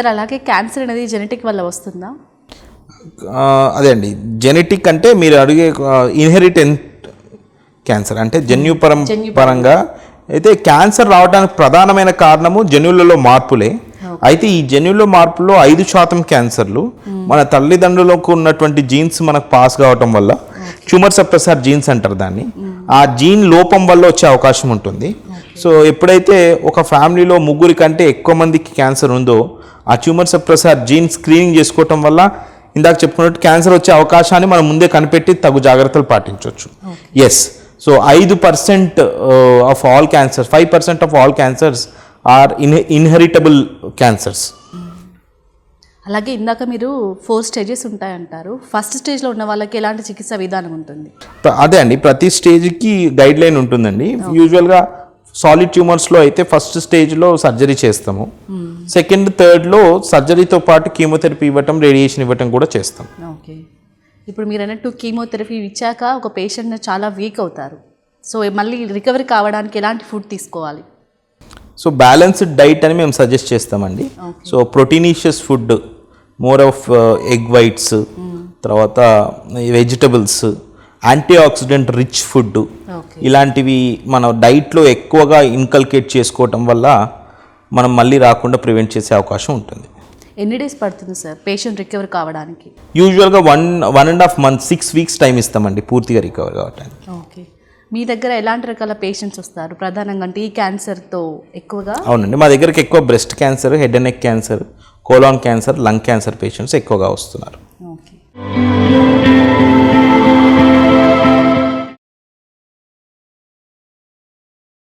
Sir అలాగే cancer అనేది genetic వల్ల వస్తుందా? అదే అండి, జెనెటిక్ అంటే మీరు అడిగే ఇన్హెరిటెంట్ క్యాన్సర్ అంటే పరంగా అయితే క్యాన్సర్ రావడానికి ప్రధానమైన కారణము జన్యువులలో మార్పులే. అయితే ఈ జన్యువుల మార్పులో 5% క్యాన్సర్లు మన తల్లిదండ్రులకు ఉన్నటువంటి జీన్స్ మనకు పాస్ కావటం వల్ల ట్యూమర్ సప్రెసర్ జీన్స్ అంటారు దాన్ని, ఆ జీన్ లోపం వల్ల వచ్చే అవకాశం ఉంటుంది. సో ఎప్పుడైతే ఒక ఫ్యామిలీలో 3 కంటే ఎక్కువ మందికి క్యాన్సర్ ఉందో ఆ ట్యూమర్ సప్రెసర్ జీన్ స్క్రీనింగ్ చేసుకోవటం వల్ల ఇందాక చెప్పుకున్నట్టు క్యాన్సర్ వచ్చే అవకాశాన్ని మనం ముందే కనిపెట్టి తగు జాగ్రత్తలు పాటించవచ్చు. Yes, so 5% of all cancers, 5% of all cancers are inheritable cancers. అలాగే ఇందాక మీరు 4 స్టేజెస్ ఉంటాయంటారు. ఫస్ట్ స్టేజ్లో ఉన్న వాళ్ళకి ఎలాంటి చికిత్స విధానం ఉంటుంది? అదే అండి, ప్రతి స్టేజ్కి గైడ్ లైన్ ఉంటుందండి. యూజువల్గా సాలిడ్ ట్యూమర్స్లో అయితే ఫస్ట్ స్టేజ్లో సర్జరీ చేస్తాము, సెకండ్ థర్డ్లో సర్జరీతో పాటు కీమోథెరపీ ఇవ్వటం, రేడియేషన్ ఇవ్వటం కూడా చేస్తాం. ఓకే, ఇప్పుడు మీరు అన్నట్టు కీమోథెరపీ ఇచ్చాక ఒక పేషెంట్ చాలా వీక్ అవుతారు. సో మళ్ళీ రికవరీ కావడానికి ఎలాంటి ఫుడ్ తీసుకోవాలి? సో బ్యాలెన్స్డ్ డైట్ అని మేము సజెస్ట్ చేస్తామండి. So proteinaceous food, more of egg whites, తర్వాత vegetables, antioxidant rich food, ఇలాంటివి మన డైట్లో ఎక్కువగా ఇన్కల్కేట్ చేసుకోవటం వల్ల మనం మళ్ళీ రాకుండా ప్రివెంట్ చేసే అవకాశం ఉంటుంది. ఎన్ని డేస్ పడుతుంది సార్ పేషెంట్ రికవర్ కావడానికి? యూజువల్గా 1.5 months, 6 weeks టైం ఇస్తామండి పూర్తిగా రికవర్ కావడానికి. ఓకే, మీ దగ్గర ఎలాంటి రకాల పేషెంట్స్ వస్తారు ప్రధానంగా? అంటే ఈ క్యాన్సర్తో ఎక్కువగా? అవునండి, మా దగ్గరికి ఎక్కువ breast cancer, head and neck cancer, colon cancer, lung cancer patients ఎక్కువగా వస్తున్నారు. ఓకే.